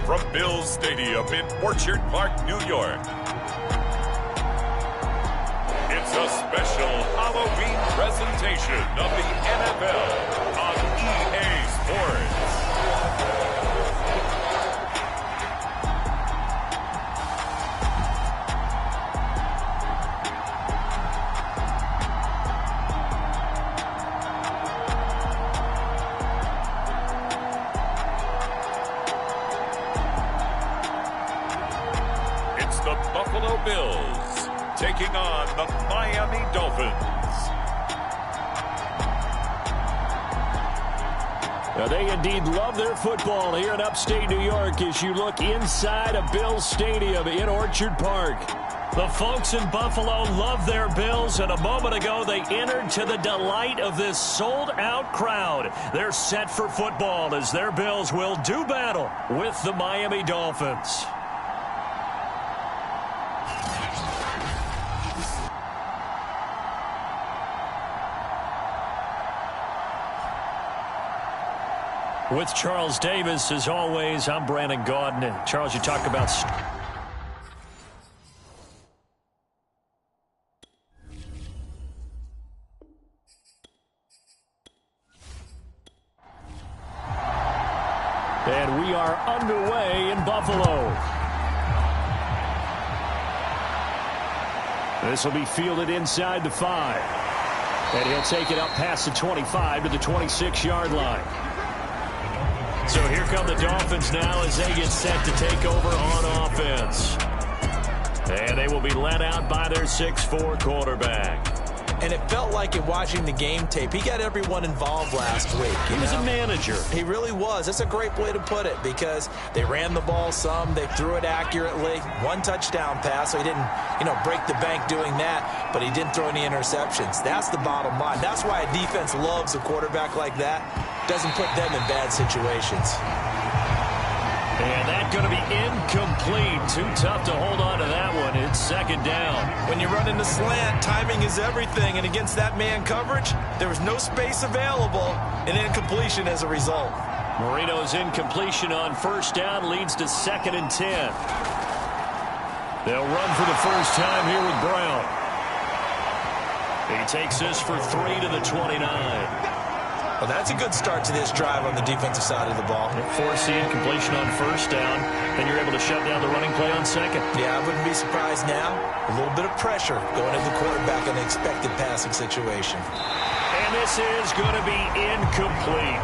from Bills Stadium in Orchard Park, New York. It's a special Halloween presentation of the NFL on EA Sports. The Buffalo Bills taking on the Miami Dolphins. Now, they indeed love their football here in upstate New York as you look inside of Bills Stadium in Orchard Park. The folks in Buffalo love their Bills, and a moment ago they entered to the delight of this sold-out crowd. They're set for football as their Bills will do battle with the Miami Dolphins. With Charles Davis, as always, I'm Brandon Gaudin. And Charles, you talk about... And we are underway in Buffalo. This will be fielded inside the 5. And he'll take it up past the 25 to the 26-yard line. So here come the Dolphins now as they get set to take over on offense. And they will be led out by their 6'4" quarterback. And it felt like in watching the game tape, he got everyone involved last week. He was a manager. He really was. That's a great way to put it because they ran the ball some. They threw it accurately. One touchdown pass, so he didn't, break the bank doing that, but he didn't throw any interceptions. That's the bottom line. That's why a defense loves a quarterback like that. Doesn't put them in bad situations. And that's going to be incomplete. Too tough to hold on to that one. It's second down. When you run in the slant, timing is everything. And against that man coverage, there was no space available. And incompletion as a result. Marino's incompletion on first down leads to 2nd and 10. They'll run for the first time here with Brown. He takes this for 3 to the 29. Well, that's a good start to this drive on the defensive side of the ball. Force the incompletion on first down, then you're able to shut down the running play on second. Yeah, I wouldn't be surprised now. A little bit of pressure going at the quarterback in an expected passing situation. And this is going to be incomplete.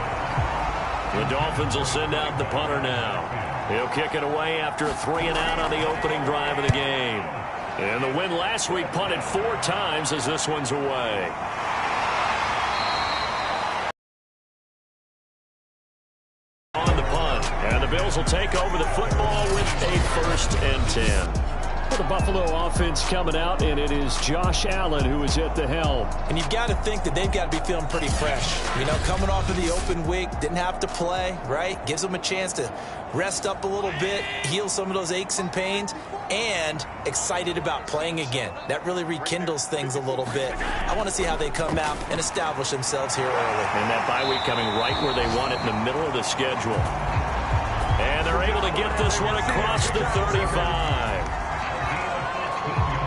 The Dolphins will send out the punter now. He'll kick it away after a 3-and-out on the opening drive of the game. And the win last week punted 4 times as this one's away. Bills will take over the football with a 1st and 10. For the Buffalo offense coming out, and it is Josh Allen who is at the helm. And you've got to think that they've got to be feeling pretty fresh. Coming off of the open week, didn't have to play, right? Gives them a chance to rest up a little bit, heal some of those aches and pains, and excited about playing again. That really rekindles things a little bit. I want to see how they come out and establish themselves here early. And that bye week coming right where they want it in the middle of the schedule. And they're able to get this one across the 35. I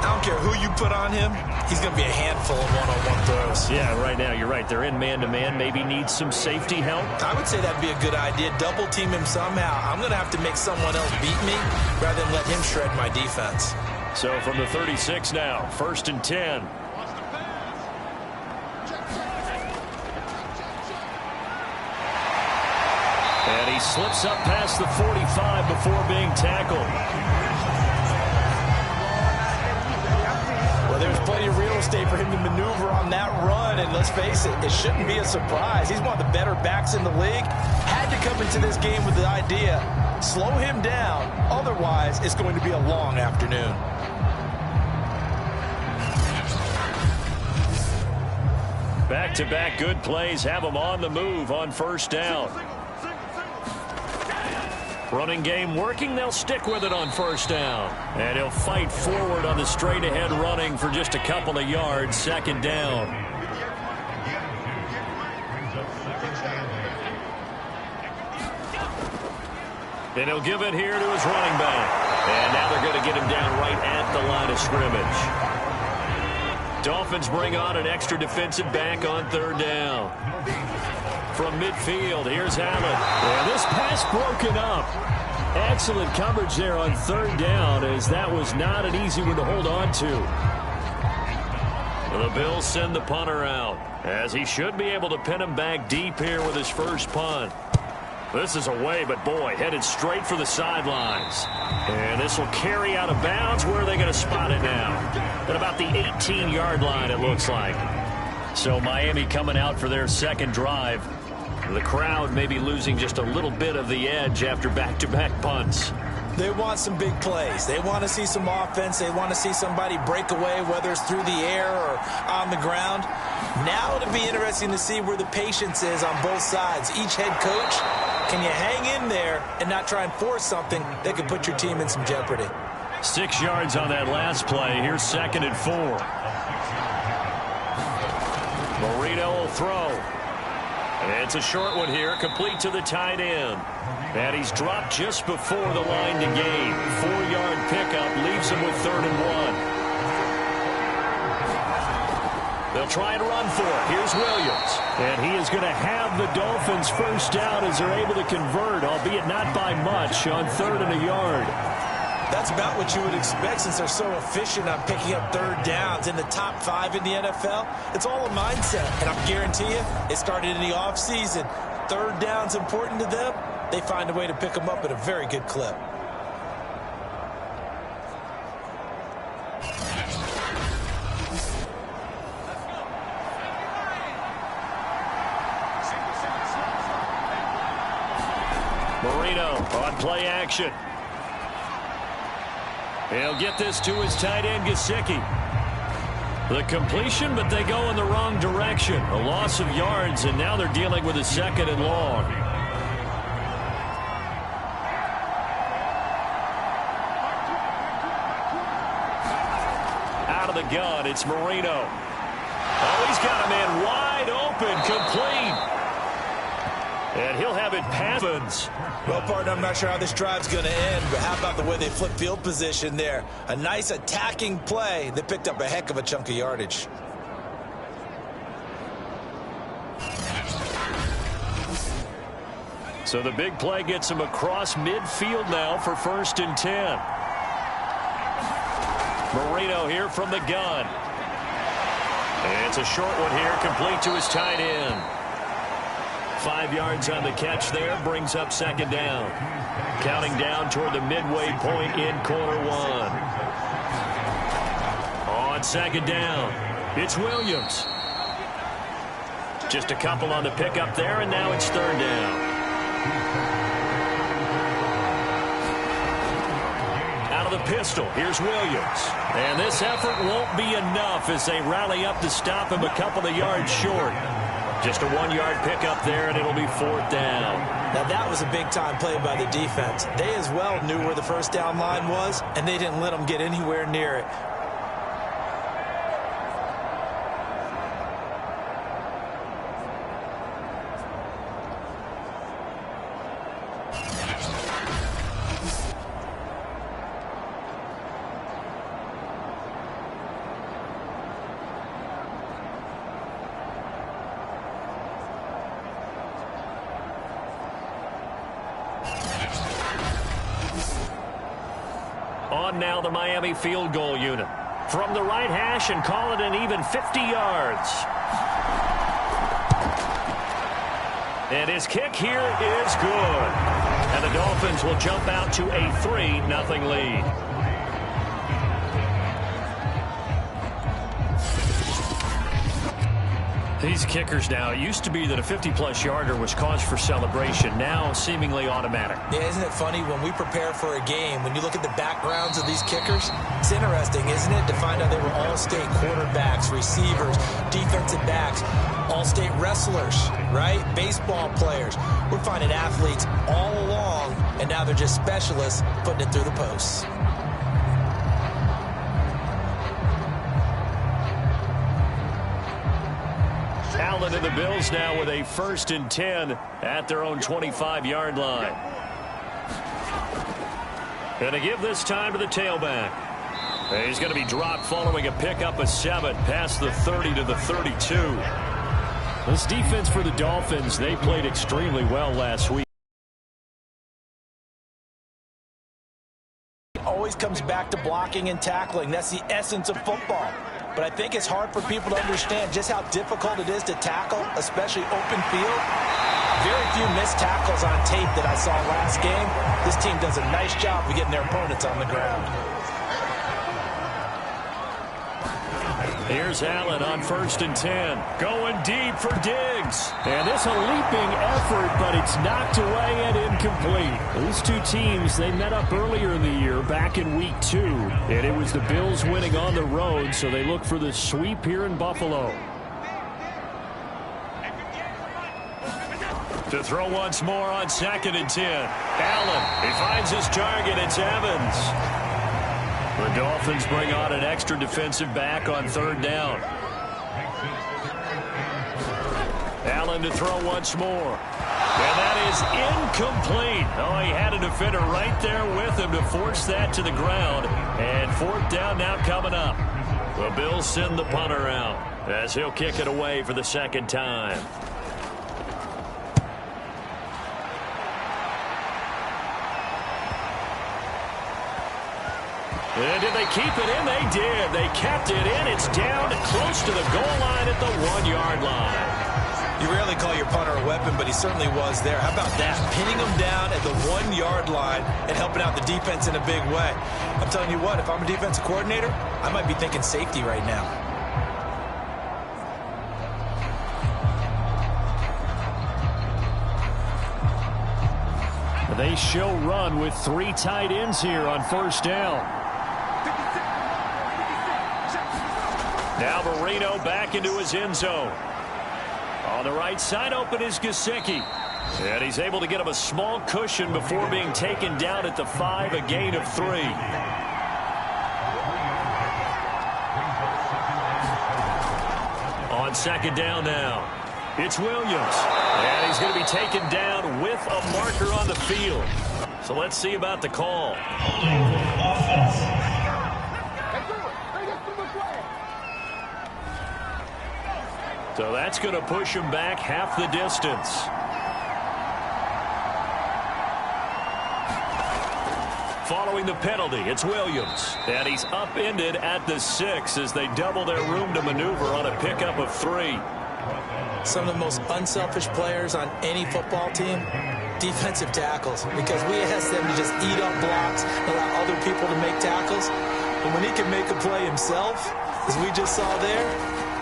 don't care who you put on him. He's going to be a handful of one-on-one throws. Yeah, right now, you're right. They're in man-to-man. Maybe need some safety help. I would say that'd be a good idea. Double team him somehow. I'm going to have to make someone else beat me rather than let him shred my defense. So from the 36 now, 1st and 10. And he slips up past the 45 before being tackled. Well, there's plenty of real estate for him to maneuver on that run, and let's face it, it shouldn't be a surprise. He's one of the better backs in the league. Had to come into this game with the idea, slow him down, otherwise it's going to be a long afternoon. Back-to-back good plays have him on the move on first down. Running game working, they'll stick with it on first down. And he'll fight forward on the straight-ahead running for just a couple of yards, second down. And he'll give it here to his running back. And now they're going to get him down right at the line of scrimmage. Dolphins bring on an extra defensive back on third down. From midfield, here's Allen. Yeah, this pass broken up. Excellent coverage there on third down, as that was not an easy one to hold on to. The Bills send the punter out, as he should be able to pin him back deep here with his first punt. This is away, but boy, headed straight for the sidelines. And this will carry out of bounds. Where are they going to spot it now? At about the 18-yard line, it looks like. So Miami coming out for their second drive. The crowd may be losing just a little bit of the edge after back-to-back punts. They want some big plays. They want to see some offense. They want to see somebody break away, whether it's through the air or on the ground. Now it'll be interesting to see where the patience is on both sides. Each head coach, can you hang in there and not try and force something that could put your team in some jeopardy? 6 yards on that last play. Here's 2nd and 4. Marino will throw. It's a short one here, complete to the tight end. And he's dropped just before the line to gain. 4-yard pickup leaves him with 3rd and 1. They'll try and run for it. Here's Williams. And he is going to have the Dolphins first down as they're able to convert, albeit not by much, on 3rd and a yard. That's about what you would expect since they're so efficient on picking up third downs in the top 5 in the NFL. It's all a mindset, and I guarantee you, it started in the offseason. Third down's important to them. They find a way to pick them up at a very good clip. Marino on play action. He'll get this to his tight end, Gesicki. The completion, but they go in the wrong direction. A loss of yards, and now they're dealing with a 2nd and long. Out of the gun, it's Marino. Oh, he's got a man wide open, complete. And he'll have it past. Well, partner, I'm not sure how this drive's going to end, but how about the way they flip field position there? A nice attacking play that picked up a heck of a chunk of yardage. So the big play gets him across midfield now for 1st and 10. Marino here from the gun. And it's a short one here, complete to his tight end. 5 yards on the catch there, brings up 2nd down. Counting down toward the midway point in quarter 1. On 2nd down, it's Williams. Just a couple on the pickup there, and now it's 3rd down. Out of the pistol, here's Williams. And this effort won't be enough as they rally up to stop him a couple of yards short. Just a 1-yard pickup there, and it'll be 4th down. Now, that was a big-time play by the defense. They as well knew where the first down line was, and they didn't let them get anywhere near it. On now the Miami field goal unit. From the right hash and call it an even 50 yards. And his kick here is good. And the Dolphins will jump out to a 3-0 lead. These kickers now, it used to be that a 50-plus yarder was cause for celebration. Now, seemingly automatic. Yeah, isn't it funny when we prepare for a game, when you look at the backgrounds of these kickers, it's interesting, isn't it, to find out they were all-state quarterbacks, receivers, defensive backs, all-state wrestlers, right? Baseball players. We're finding athletes all along, and now they're just specialists putting it through the posts. Allen and the Bills now with a 1st and 10 at their own 25-yard line. And to give this time to the tailback. He's going to be dropped following a pickup of 7 past the 30 to the 32. This defense for the Dolphins, they played extremely well last week. Always comes back to blocking and tackling. That's the essence of football. But I think it's hard for people to understand just how difficult it is to tackle, especially open field. Very few missed tackles on tape that I saw last game. This team does a nice job of getting their opponents on the ground. Here's Allen on 1st and 10. Going deep for Diggs. And this a leaping effort, but it's knocked away and incomplete. These two teams, they met up earlier in the year, back in week 2. And it was the Bills winning on the road, so they look for the sweep here in Buffalo. To throw once more on 2nd and 10. Allen, he finds his target. It's Evans. The Dolphins bring on an extra defensive back on 3rd down. Allen to throw once more. And that is incomplete. Oh, he had a defender right there with him to force that to the ground. And 4th down now coming up. The Bills send the punter out as he'll kick it away for the 2nd time. And did they keep it in? They did. They kept it in. It's down close to the goal line at the 1-yard line. You rarely call your punter a weapon, but he certainly was there. How about that? Pinning him down at the 1-yard line and helping out the defense in a big way. I'm telling you what, if I'm a defensive coordinator, I might be thinking safety right now. They show run with 3 tight ends here on 1st down. Now Marino back into his end zone. On the right side open is Gesicki. And he's able to get him a small cushion before being taken down at the 5, a gain of 3. On 2nd down now. It's Williams. And he's going to be taken down with a marker on the field. So let's see about the call. So that's going to push him back half the distance. Following the penalty, it's Williams. And he's upended at the 6 as they double their room to maneuver on a pickup of 3. Some of the most unselfish players on any football team, defensive tackles, because we ask them to just eat up blocks, allow other people to make tackles. And when he can make a play himself, as we just saw there,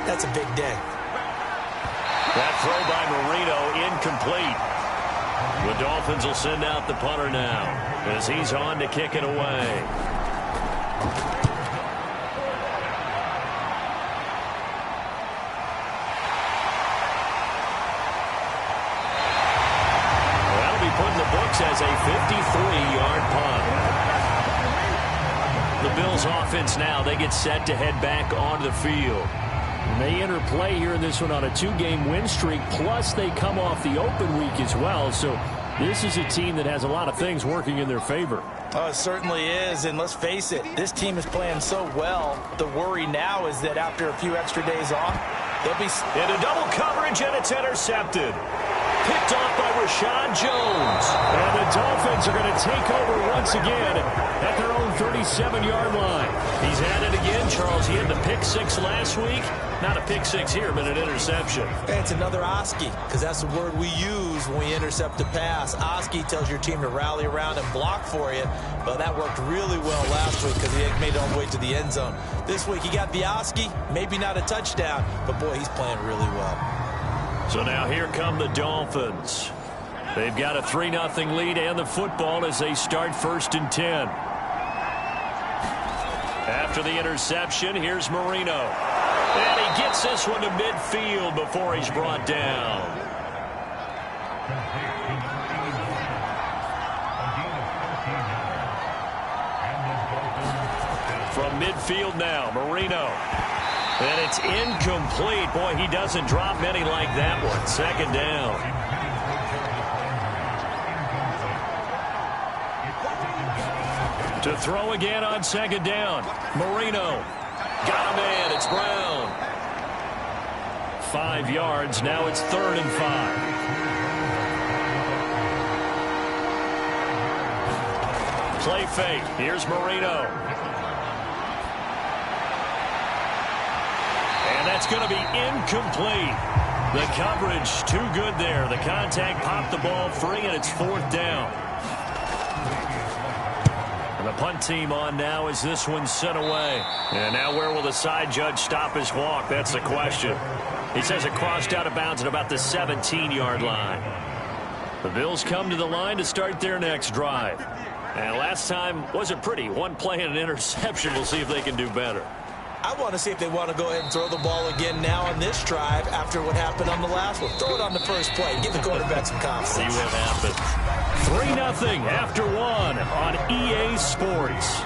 that's a big day. That throw by Marino incomplete. The Dolphins will send out the punter now as he's on to kick it away. That'll be put in the books as a 53-yard punt. The Bills offense now, they get set to head back onto the field. And they enter play here in this one on a 2-game win streak, plus they come off the open week as well. So this is a team that has a lot of things working in their favor. Oh, it certainly is, and let's face it, this team is playing so well. The worry now is that after a few extra days off, they'll be into double coverage, and it's intercepted. Picked off by Rashad Jones. And the Dolphins are going to take over once again at their own 37-yard line. He's at it again, Charles. He had the pick 6 last week. Not a pick 6 here, but an interception. It's another Oski, because that's the word we use when we intercept a pass. Oski tells your team to rally around and block for you. But that worked really well last week because he made it all the way to the end zone. This week he got the Oski, maybe not a touchdown, but boy, he's playing really well. So now here come the Dolphins. They've got a 3-0 lead and the football as they start 1st and 10. After the interception, here's Marino. And he gets this one to midfield before he's brought down. From midfield now, Marino. And it's incomplete. Boy, he doesn't drop many like that one. 2nd down. To throw again on second down. Marino. Got a man. It's Brown. 5 yards. Now it's 3rd and 5. Play fake. Here's Marino. And that's going to be incomplete. The coverage too good there. The contact popped the ball free, and it's 4th down. And the punt team on now as this one's sent away. And now where will the side judge stop his walk? That's the question. He says it crossed out of bounds at about the 17-yard line. The Bills come to the line to start their next drive. And last time wasn't pretty. One play and an interception. We'll see if they can do better. I want to see if they want to go ahead and throw the ball again now on this drive after what happened on the last one. Throw it on the first play. Give the quarterback some confidence. See what happens. 3-0 after 1 on EA Sports.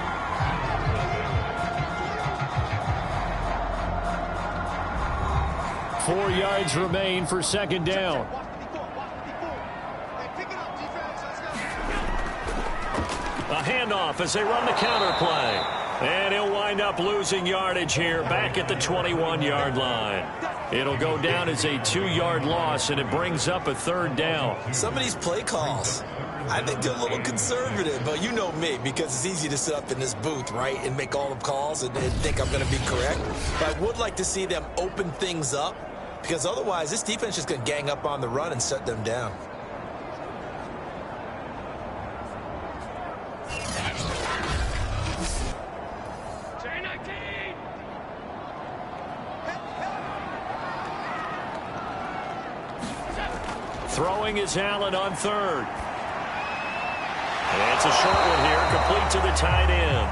Four yards remain for second down. A handoff as they run the counter play. And he'll wind up losing yardage here back at the 21-yard line. It'll go down as a 2-yard loss, and it brings up a 3rd down. Some of these play calls, I think they're a little conservative, but you know me, because it's easy to sit up in this booth, right, and make all the calls and think I'm going to be correct. But I would like to see them open things up, because otherwise this defense is going to gang up on the run and shut them down. Throwing is Allen on 3rd. And it's a short one here, complete to the tight end.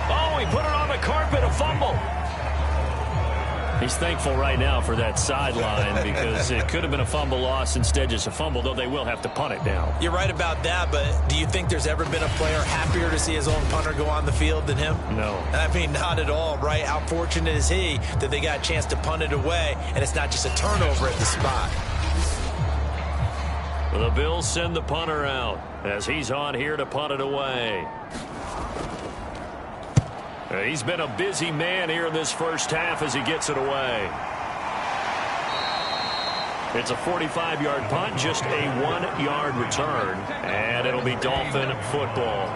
Oh, he put it on the carpet, a fumble. He's thankful right now for that sideline because it could have been a fumble loss, instead just a fumble, though they will have to punt it down. You're right about that, but do you think there's ever been a player happier to see his own punter go on the field than him? No. I mean, not at all, right? How fortunate is he that they got a chance to punt it away, and it's not just a turnover at the spot. The Bills send the punter out as he's on here to punt it away. He's been a busy man here in this first half as he gets it away. It's a 45-yard punt, just a 1-yard return, and it'll be Dolphin football.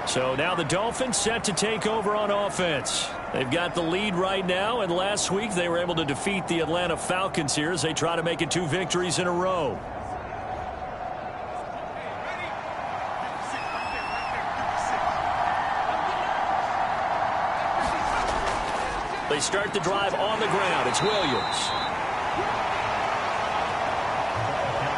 So now the Dolphins set to take over on offense. They've got the lead right now, and last week they were able to defeat the Atlanta Falcons here as they try to make it 2 victories in a row. They start the drive on the ground. It's Williams.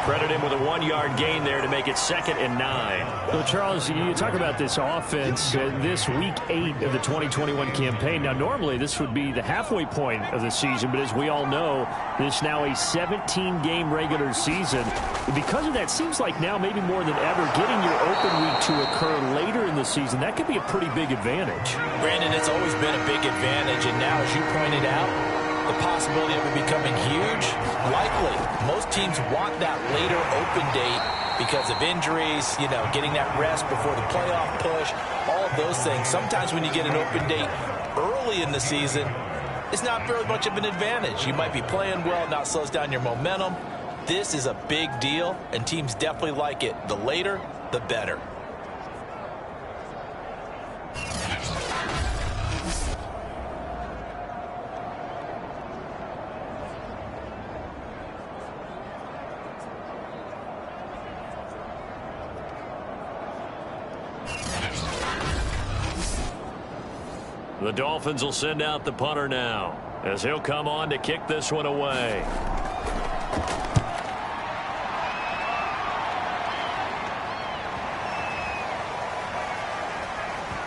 Credit him with a 1-yard gain there to make it 2nd and 9. Well, Charles, you talk about this offense, this week 8 of the 2021 campaign. Now, normally this would be the halfway point of the season, but as we all know, this now a 17-game regular season. Because of that, seems like now maybe more than ever, getting your open week to occur later in the season, that could be a pretty big advantage. Brandon, it's always been a big advantage, and now, as you pointed out, the possibility of it becoming huge, likely. Most teams want that later open date because of injuries, you know, getting that rest before the playoff push, all of those things. Sometimes when you get an open date early in the season, it's not very much of an advantage. You might be playing well, not slows down your momentum. This is a big deal, and teams definitely like it. The later, the better. The Dolphins will send out the punter now as he'll come on to kick this one away.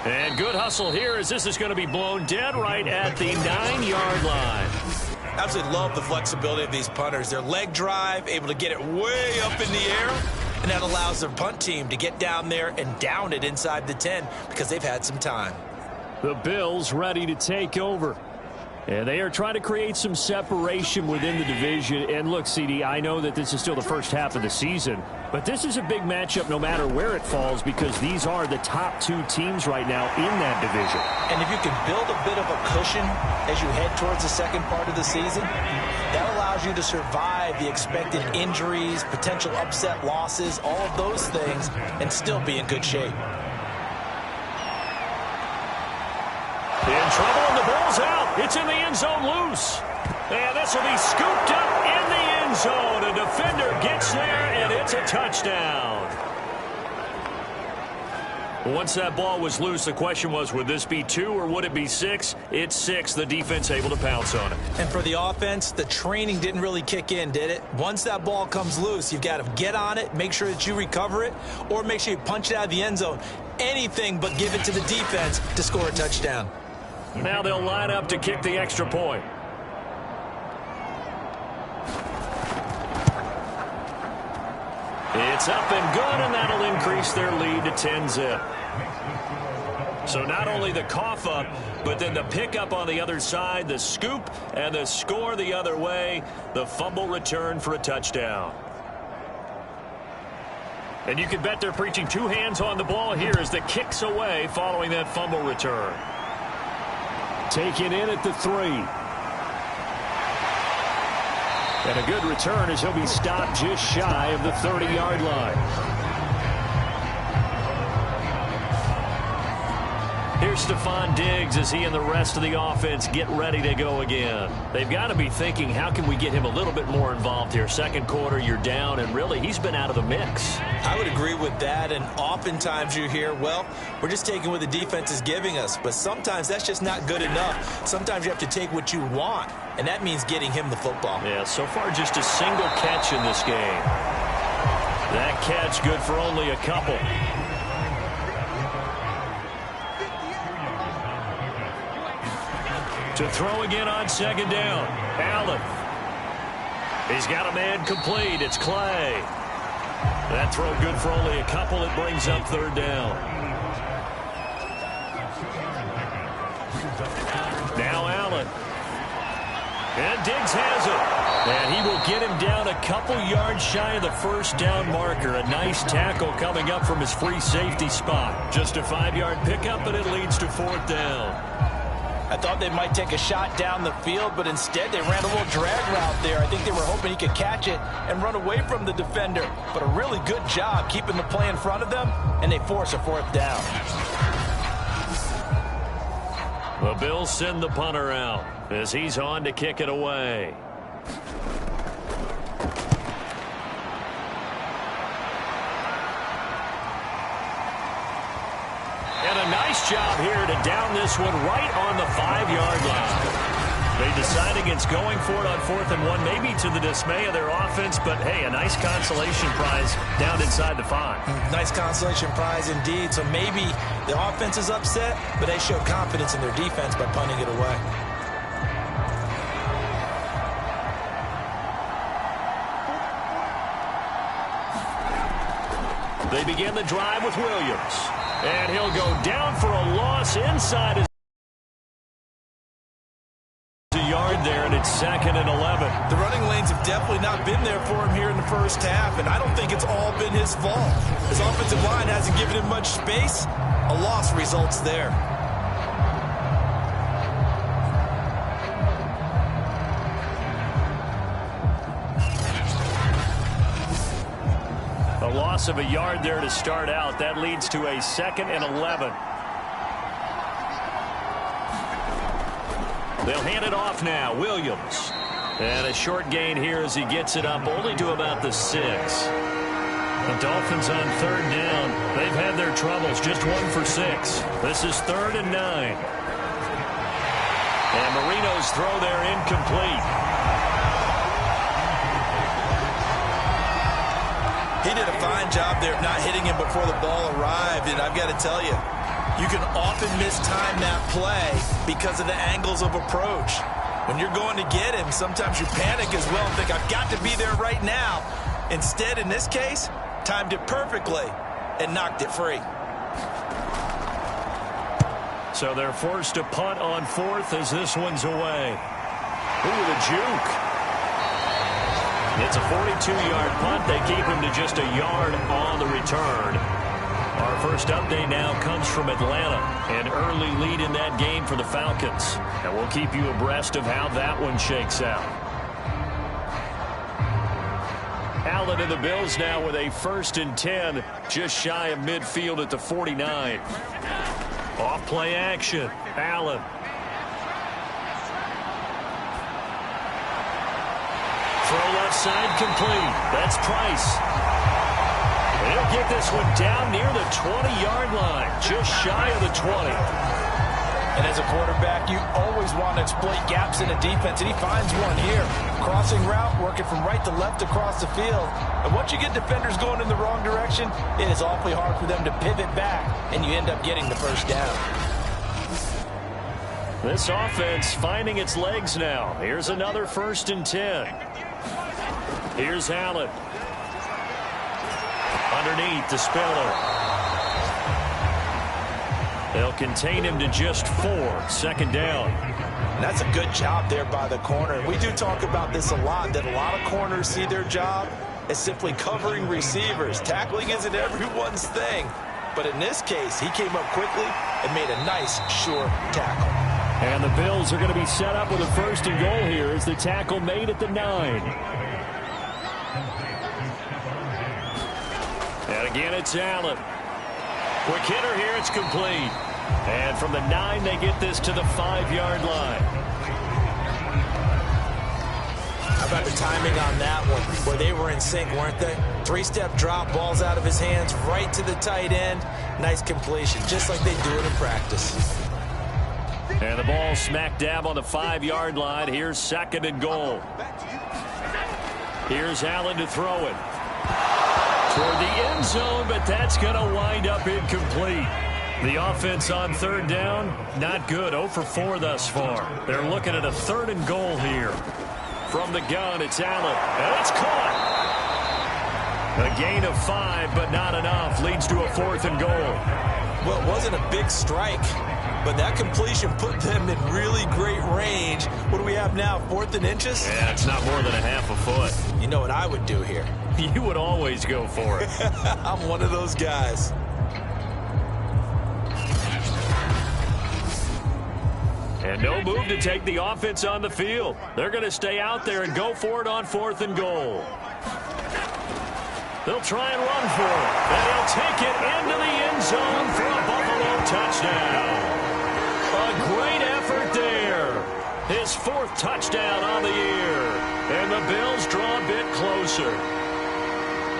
And good hustle here as this is going to be blown dead right at the 9-yard line. Absolutely love the flexibility of these punters. Their leg drive, able to get it way up in the air, and that allows their punt team to get down there and down it inside the 10 because they've had some time. The Bills ready to take over. And they are trying to create some separation within the division. And look, CD, I know that this is still the first half of the season, but this is a big matchup no matter where it falls because these are the top two teams right now in that division. And if you can build a bit of a cushion as you head towards the second part of the season, that allows you to survive the expected injuries, potential upset losses, all of those things, and still be in good shape. In trouble, and the ball's out. It's in the end zone loose. And this will be scooped up in the end zone. A defender gets there, and it's a touchdown. Once that ball was loose, the question was, would this be 2 or would it be 6? It's 6. The defense able to pounce on it. And for the offense, the training didn't really kick in, did it? Once that ball comes loose, you've got to get on it, make sure that you recover it, or make sure you punch it out of the end zone. Anything but give it to the defense to score a touchdown. Now they'll line up to kick the extra point. It's up and good, and that'll increase their lead to 10-zip. So not only the cough up, but then the pickup on the other side, the scoop, and the score the other way, the fumble return for a touchdown. And you can bet they're preaching 2 hands on the ball here as the kick's away following that fumble return. Taken in at the 3. And a good return as he'll be stopped just shy of the 30-yard line. Here's Stephon Diggs as he and the rest of the offense get ready to go again. They've got to be thinking, how can we get him a little bit more involved here? Second quarter, you're down, and really, he's been out of the mix. I would agree with that, and oftentimes you hear, well, we're just taking what the defense is giving us, but sometimes that's just not good enough. Sometimes you have to take what you want, and that means getting him the football. Yeah, so far just a single catch in this game. That catch good for only a couple. To throw again on second down. Allen. He's got a man complete. It's Clay. That throw good for only a couple. It brings up third down. Now Allen. And Diggs has it. And he will get him down a couple yards shy of the first down marker. A nice tackle coming up from his free safety spot. Just a 5-yard pickup, and it leads to fourth down. I thought they might take a shot down the field, but instead they ran a little drag route there. I think they were hoping he could catch it and run away from the defender. But a really good job keeping the play in front of them, and they force a fourth down. The Bills send the punter out as he's on to kick it away. And a nice job here to down this one right on the 5-yard line. They decide against going for it on 4th and 1, maybe to the dismay of their offense, but hey, a nice consolation prize down inside the 5. Nice consolation prize indeed. So maybe the offense is upset, but they show confidence in their defense by punting it away. They begin the drive with Williams. And he'll go down for a loss inside his yard there, and it's 2nd and 11. The running lanes have definitely not been there for him here in the first half, and I don't think it's all been his fault. His offensive line hasn't given him much space. A loss results there. A loss of a yard there to start out. That leads to a 2nd and 11. They'll hand it off now. Williams. And a short gain here as he gets it up only to about the 6. The Dolphins on 3rd down. They've had their troubles. Just 1 for 6. This is 3rd and 9. And Marino's throw there incomplete. He did a fine job there of not hitting him before the ball arrived, and I've got to tell you, you can often mistime that play because of the angles of approach. When you're going to get him, sometimes you panic as well and think, I've got to be there right now. Instead, in this case, timed it perfectly and knocked it free. So they're forced to punt on fourth as this one's away. Ooh, the juke. It's a 42-yard punt. They keep him to just a yard on the return. Our first update now comes from Atlanta. An early lead in that game for the Falcons. And we'll keep you abreast of how that one shakes out. Allen and the Bills now with a 1st and 10, just shy of midfield at the 49. Off play action. Allen. Throw left side complete. That's Price. He'll get this one down near the 20-yard line, just shy of the 20. And as a quarterback, you always want to exploit gaps in a defense, and he finds one here. Crossing route, working from right to left across the field. And once you get defenders going in the wrong direction, it is awfully hard for them to pivot back, and you end up getting the first down. This offense finding its legs now. Here's another 1st and 10. Here's Allen. Underneath to Spiller. They'll contain him to just 4. 2nd down. And that's a good job there by the corner. We do talk about this a lot, that a lot of corners see their job as simply covering receivers. Tackling isn't everyone's thing. But in this case, he came up quickly and made a nice, sure tackle. And the Bills are going to be set up with a 1st and goal here as the tackle made at the 9. And again, it's Allen. Quick hitter here, it's complete. And from the 9, they get this to the 5-yard line. How about the timing on that one, where they were in sync, weren't they? 3-step drop, balls out of his hands, right to the tight end. Nice completion, just like they do it in practice. And the ball smack dab on the 5-yard line. Here's 2nd and goal. Here's Allen to throw it. Toward the end zone, but that's going to wind up incomplete. The offense on 3rd down, not good. 0 for 4 thus far. They're looking at a 3rd and goal here. From the gun, it's Allen, and it's caught. A gain of 5, but not enough. Leads to a 4th and goal. Well, it wasn't a big strike, but that completion put them in really great range. What do we have now, 4th and inches? Yeah, it's not more than a half a foot. You know what I would do here? You would always go for it. I'm one of those guys. And no move to take the offense on the field. They're going to stay out there and go for it on 4th and goal. They'll try and run for it. And he'll take it into the end zone for a Buffalo touchdown. A great effort there. His 4th touchdown on the year. And the Bills draw a bit closer.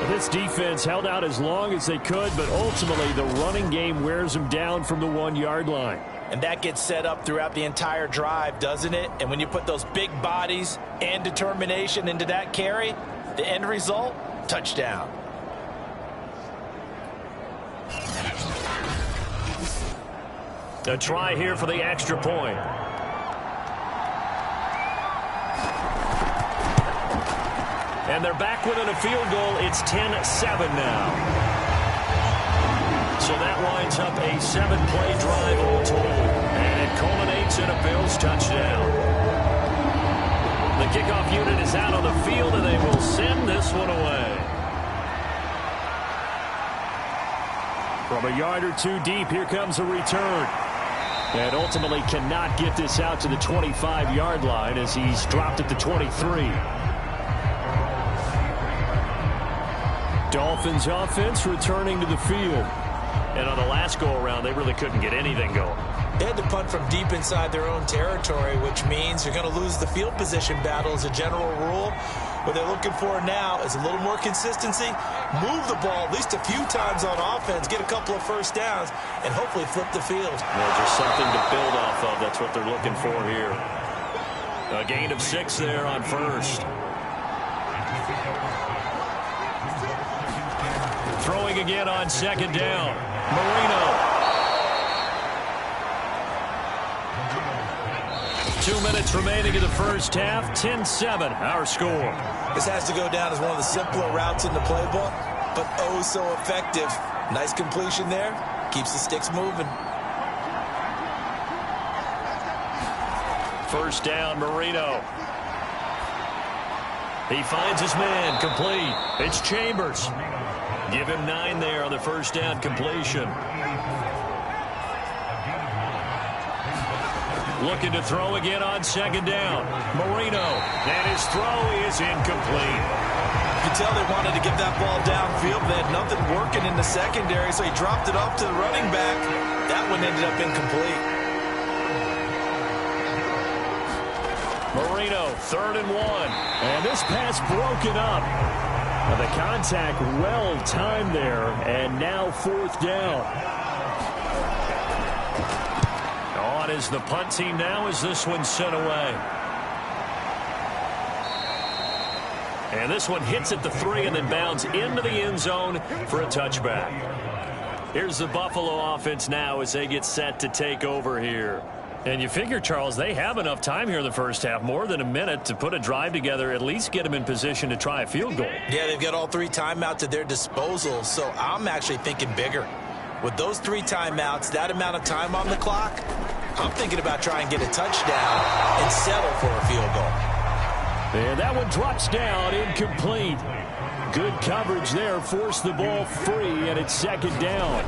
This defense held out as long as they could, but ultimately the running game wears them down from the 1-yard line. And that gets set up throughout the entire drive, doesn't it? And when you put those big bodies and determination into that carry, the end result, touchdown. A try here for the extra point. And they're back within a field goal. It's 10-7 now. So that winds up a 7-play drive all told. And it culminates in a Bills touchdown. The kickoff unit is out on the field, and they will send this one away. From a yard or 2 deep, here comes a return. And ultimately cannot get this out to the 25-yard line as he's dropped at the 23. Dolphins offense returning to the field. And on the last go-around, they really couldn't get anything going. They had to punt from deep inside their own territory, which means you're going to lose the field position battle as a general rule. What they're looking for now is a little more consistency, move the ball at least a few times on offense, get a couple of first downs, and hopefully flip the field. Well, just something to build off of. That's what they're looking for here. A gain of 6 there on 1st. Throwing again on 2nd down. Marino. 2 minutes remaining in the first half. 10-7, our score. This has to go down as one of the simpler routes in the playbook, but oh so effective. Nice completion there. Keeps the sticks moving. first down, Marino. He finds his man, complete. It's Chambers. Give him 9 there on the first down completion. Looking to throw again on second down. Marino, and his throw is incomplete. You can tell they wanted to get that ball downfield. They had nothing working in the secondary, so he dropped it off to the running back. That one ended up incomplete. Marino, 3rd and 1. And this pass broken up. The contact well timed there, and now 4th down. On is the punt team now as this one sent away. And this one hits at the 3 and then bounds into the end zone for a touchback. Here's the Buffalo offense now as they get set to take over here. And you figure, Charles, they have enough time here in the first half, more than a minute, to put a drive together, at least get them in position to try a field goal. Yeah, they've got all 3 timeouts at their disposal, so I'm actually thinking bigger. With those 3 timeouts, that amount of time on the clock, I'm thinking about trying to get a touchdown and settle for a field goal. And that one drops down, incomplete. Good coverage there, forced the ball free, and it's 2nd down.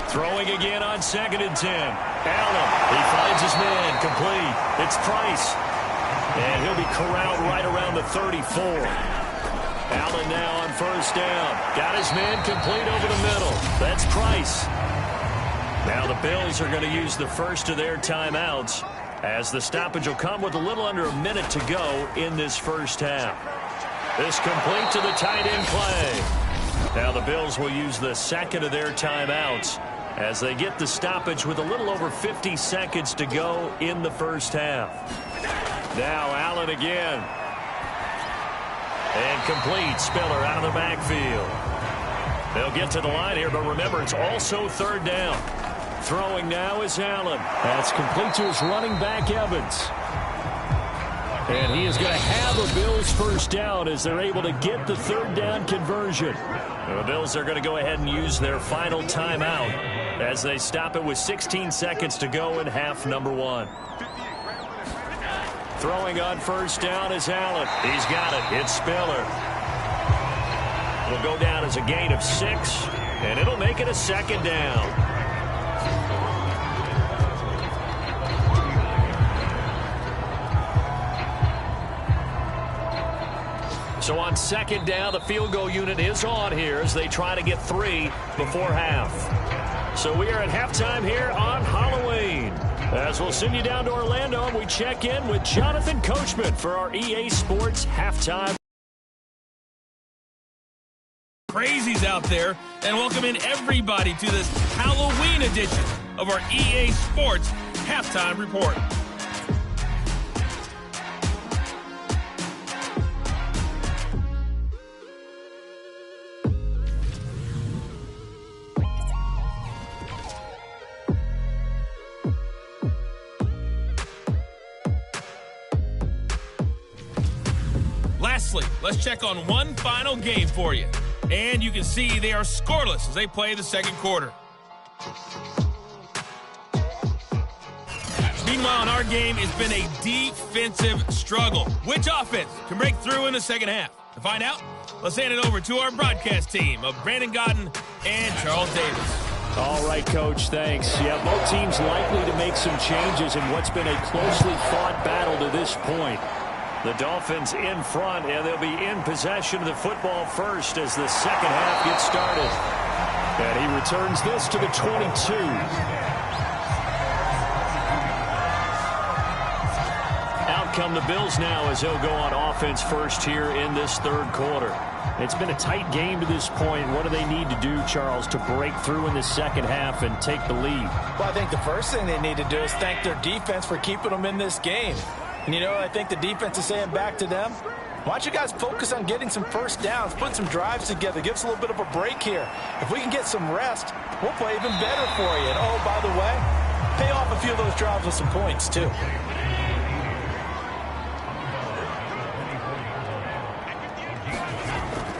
Throwing again on 2nd and 10. Allen, he finds his man, complete. It's Price. And he'll be corralled right around the 34. Allen now on first down. Got his man complete over the middle. That's Price. Now the Bills are going to use the first of their timeouts, as the stoppage will come with a little under a minute to go in this first half. This complete to the tight end play. Now the Bills will use the second of their timeouts as they get the stoppage with a little over 50 seconds to go in the first half. Now Allen again. And complete. Spiller out of the backfield. They'll get to the line here, but remember, it's also 3rd down. Throwing now is Allen. That's complete to his running back, Evans. And he is going to have a Bills first down as they're able to get the 3rd down conversion. The Bills are going to go ahead and use their final timeout as they stop it with 16 seconds to go in half number 1. Throwing on first down is Allen. He's got it. It's Spiller. It'll go down as a gain of 6, and it'll make it a 2nd down. So on 2nd down, the field goal unit is on here as they try to get 3 before half. So we are at halftime here on Halloween. As we'll send you down to Orlando, and we check in with Jonathan Coachman for our EA Sports halftime. Crazies out there, and welcome in everybody to this Halloween edition of our EA Sports halftime report. Lastly, let's check on one final game for you. And you can see they are scoreless as they play the 2nd quarter. Meanwhile, in our game, it's been a defensive struggle. Which offense can break through in the 2nd half? To find out, let's hand it over to our broadcast team of Brandon Godden and Charles Davis. All right, Coach, thanks. Yeah, both teams likely to make some changes in what's been a closely fought battle to this point. The Dolphins in front, and they'll be in possession of the football first as the 2nd half gets started. And he returns this to the 22. Out come the Bills now as they'll go on offense first here in this 3rd quarter. It's been a tight game to this point. What do they need to do, Charles, to break through in the 2nd half and take the lead? Well, I think the first thing they need to do is thank their defense for keeping them in this game. And, you know, I think the defense is saying back to them, why don't you guys focus on getting some first downs, put some drives together, give us a little bit of a break here. If we can get some rest, we'll play even better for you. And, oh, by the way, pay off a few of those drives with some points, too.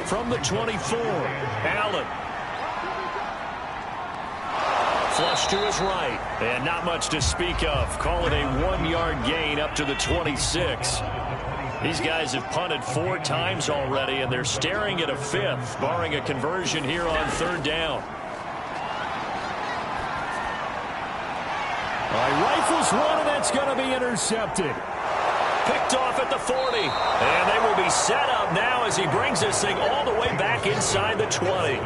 From the 24, Allen. flush to his right. And not much to speak of. Call it a 1-yard gain up to the 26. These guys have punted 4 times already, and they're staring at a 5th, barring a conversion here on 3rd down. All right, rifles one, and that's going to be intercepted. Picked off at the 40. And they will be set up now as he brings this thing all the way back inside the 20.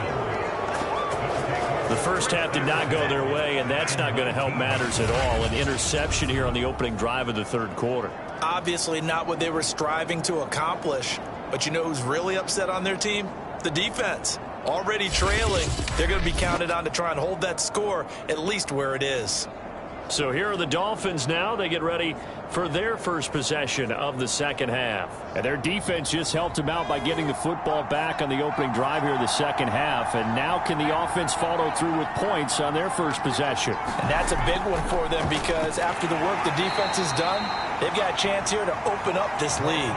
The first half did not go their way, and that's not going to help matters at all. An interception here on the opening drive of the 3rd quarter. Obviously not what they were striving to accomplish. But you know who's really upset on their team? The defense. Already trailing. They're going to be counted on to try and hold that score at least where it is. So here are the Dolphins now. They get ready for their first possession of the second half. And their defense just helped them out by getting the football back on the opening drive here in the second half. And now can the offense follow through with points on their first possession? And that's a big one for them because after the work the defense has done, they've got a chance here to open up this lead.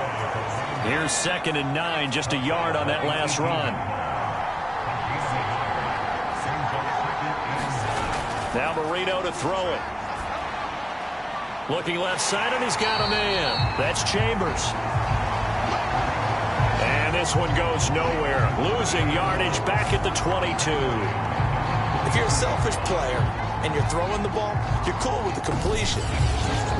Here's 2nd and 9, just a yard on that last run. Now Marino to throw it. Looking left side, and he's got a man. That's Chambers. And this one goes nowhere. Losing yardage back at the 22. If you're a selfish player and you're throwing the ball, you're cool with the completion.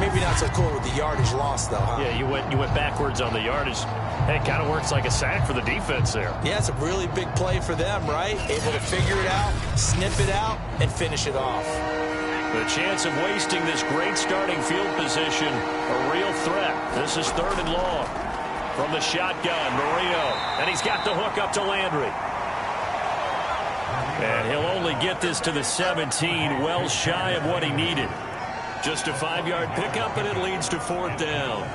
Maybe not so cool with the yardage loss, though, huh? Yeah, you went backwards on the yardage. It kind of works like a sack for the defense there. Yeah, it's a really big play for them, right? Able to figure it out, snip it out, and finish it off. The chance of wasting this great starting field position, a real threat. This is 3rd and long. From the shotgun, Marino. And he's got the hook up to Landry. And he'll only get this to the 17, well shy of what he needed. Just a 5-yard pickup, and it leads to 4th down.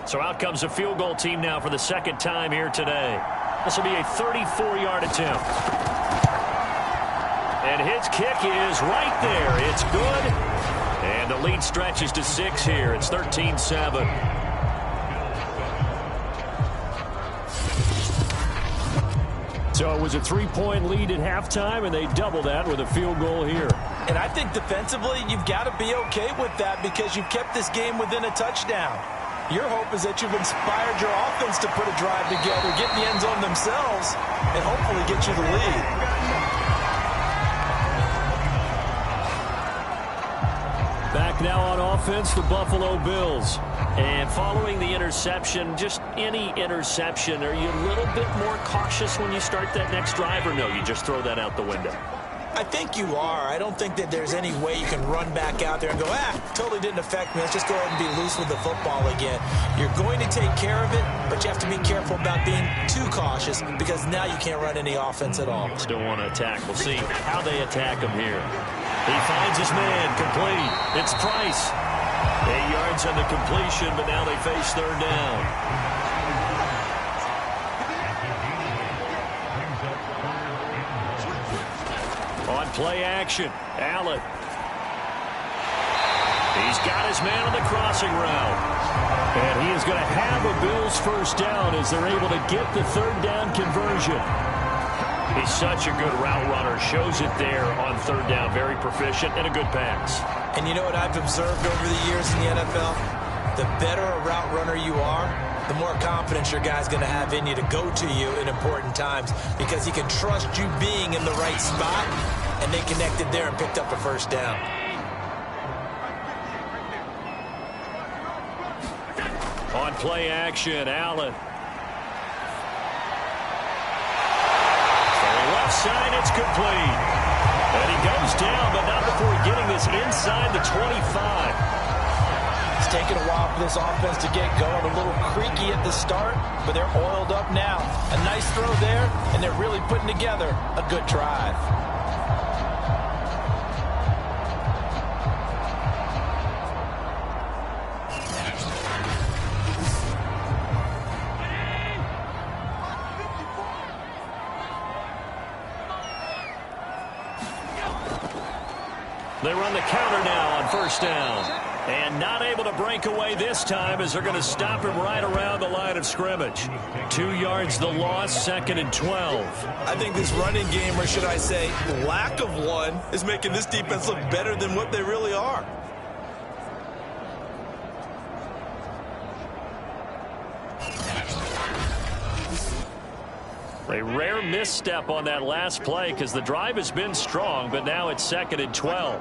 So out comes a field goal team now for the 2nd time here today. This will be a 34-yard attempt. And his kick is right there. It's good. And the lead stretches to 6 here. It's 13-7. So it was a 3-point lead at halftime, and they doubled that with a field goal here. And I think defensively, you've got to be okay with that because you've kept this game within a touchdown. Your hope is that you've inspired your offense to put a drive together, get in the end zone themselves, and hopefully get you the lead. Back now on offense, the Buffalo Bills. And following the interception, just any interception, are you a little bit more cautious when you start that next drive, or no, you just throw that out the window? I think you are. I don't think that there's any way you can run back out there and go, totally didn't affect me. Let's just go ahead and be loose with the football again. You're going to take care of it, but you have to be careful about being too cautious because now you can't run any offense at all. Still want to attack. We'll see how they attack him here. He finds his man, complete. It's Price. 8 yards on the completion, but now they face 3rd down. On play action, Allen. He's got his man on the crossing route. And he is going to have a Bills first down as they're able to get the 3rd down conversion. He's such a good route runner. Shows it there on 3rd down. Very proficient and a good pass. And you know what I've observed over the years in the NFL? The better a route runner you are, the more confidence your guy's going to have in you to go to you in important times because he can trust you being in the right spot, and they connected there and picked up a first down. On play action, Allen. From the left side, it's complete. And he goes down, but not before getting this inside the 25. It's taken a while for this offense to get going. A little creaky at the start, but they're oiled up now. A nice throw there, and they're really putting together a good drive. They run the counter now on first down. And not able to break away this time as they're going to stop him right around the line of scrimmage. 2 yards the loss, 2nd and 12. I think this running game, or should I say lack of one, is making this defense look better than what they really are. A rare misstep on that last play because the drive has been strong, but now it's 2nd and 12.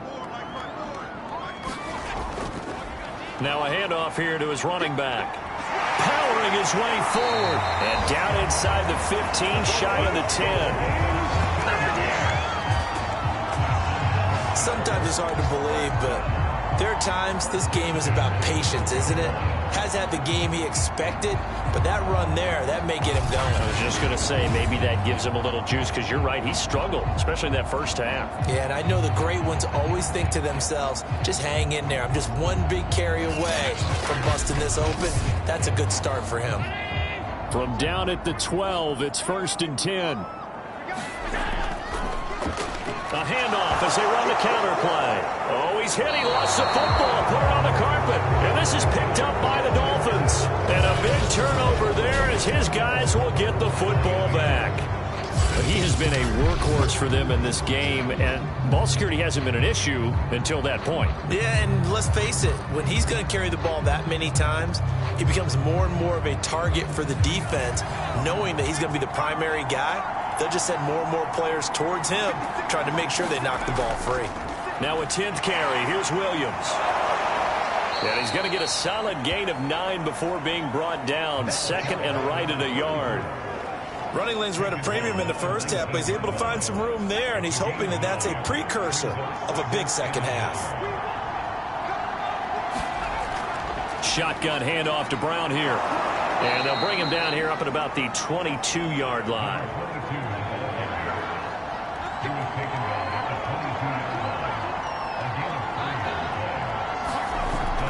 Now a handoff here to his running back. Powering his way forward. And down inside the 15, shy of the 10. Sometimes it's hard to believe, but there are times this game is about patience, isn't it? Has had the game he expected, but that run there, that may get him going. I was just going to say, maybe that gives him a little juice because you're right, he struggled, especially in that first half. Yeah, and I know the great ones always think to themselves, just hang in there. I'm just one big carry away from busting this open. That's a good start for him. From down at the 12, it's 1st and 10. A handoff as they run the counter play. Oh, he's hit. He lost the football. Put it on the carpet. And this is picked up by the Dolphins. And a big turnover there as his guys will get the football back. But he has been a workhorse for them in this game, and ball security hasn't been an issue until that point. Yeah, and let's face it, when he's going to carry the ball that many times, he becomes more and more of a target for the defense, knowing that he's going to be the primary guy. They'll just send more and more players towards him, trying to make sure they knock the ball free. Now a 10th carry. Here's Williams. And he's going to get a solid gain of 9 before being brought down. 2nd and right at a yard. Running lanes were at a premium in the first half, but he's able to find some room there, and he's hoping that that's a precursor of a big second half. Shotgun handoff to Brown here. And they'll bring him down here up at about the 22-yard line.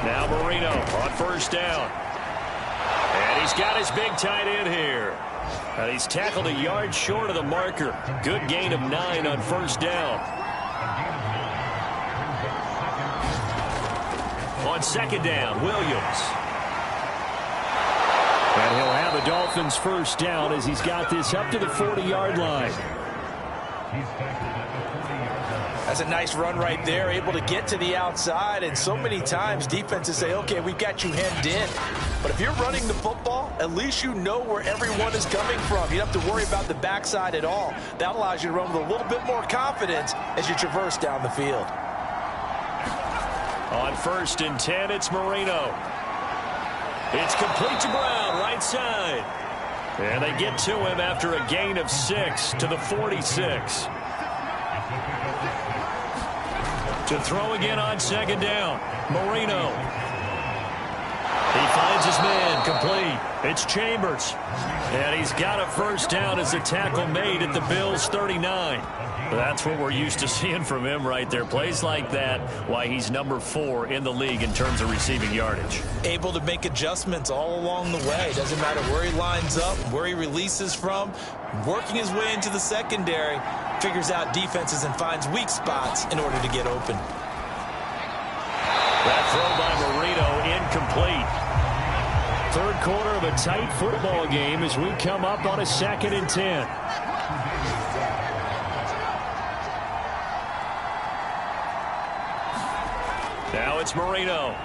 Now Marino on first down. And he's got his big tight end here. And he's tackled a yard short of the marker. Good gain of 9 on first down. On second down, Williams. And he'll have a Dolphins first down as he's got this up to the 40-yard line. That's a nice run right there, able to get to the outside, and so many times defenses say, okay, we've got you hemmed in. But if you're running the football, at least you know where everyone is coming from. You don't have to worry about the backside at all. That allows you to run with a little bit more confidence as you traverse down the field. On 1st and 10, it's Marino. It's complete to Brown, right side. And they get to him after a gain of 6 to the 46. To throw again on second down, Marino. He finds his man, complete. It's Chambers. And he's got a first down as a tackle made at the Bills' 39. That's what we're used to seeing from him right there. Plays like that, why he's number 4 in the league in terms of receiving yardage. Able to make adjustments all along the way. Doesn't matter where he lines up, where he releases from. Working his way into the secondary, figures out defenses and finds weak spots in order to get open. That throw by Marino incomplete. Third quarter of a tight football game as we come up on a 2nd and 10. Now it's Marino.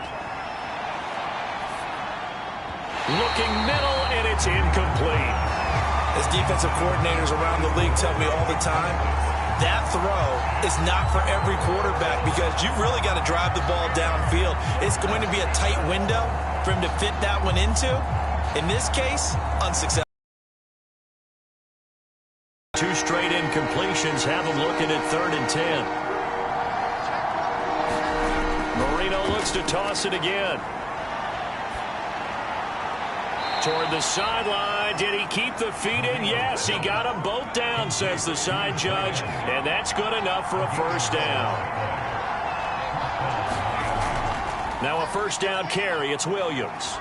Looking middle, and it's incomplete. As defensive coordinators around the league tell me all the time, that throw is not for every quarterback because you've really got to drive the ball downfield. It's going to be a tight window for him to fit that one into. In this case, unsuccessful. 2 straight incompletions have him looking at 3rd and 10. Marino looks to toss it again. Toward the sideline. Did he keep the feet in? Yes, he got them both down, says the side judge. And that's good enough for a first down. Now a first down carry. It's Williams.